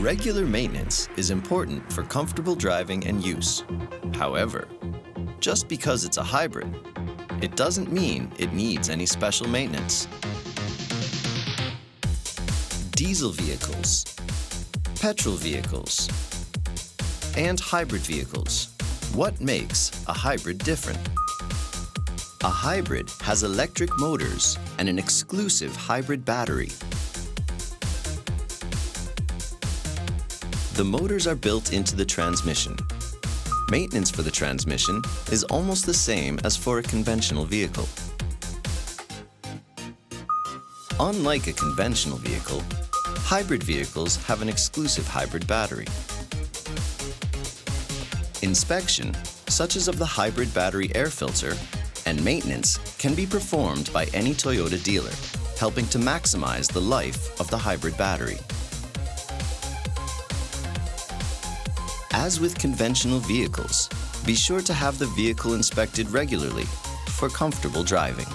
Regular maintenance is important for comfortable driving and use. However, just because it's a hybrid, it doesn't mean it needs any special maintenance. Diesel vehicles, petrol vehicles, and hybrid vehicles. What makes a hybrid different? A hybrid has electric motors and an exclusive hybrid battery. The motors are built into the transmission. Maintenance for the transmission is almost the same as for a conventional vehicle. Unlike a conventional vehicle, hybrid vehicles have an exclusive hybrid battery. Inspection, such as of the hybrid battery air filter, and maintenance can be performed by any Toyota dealer, helping to maximize the life of the hybrid battery. As with conventional vehicles, be sure to have the vehicle inspected regularly for comfortable driving.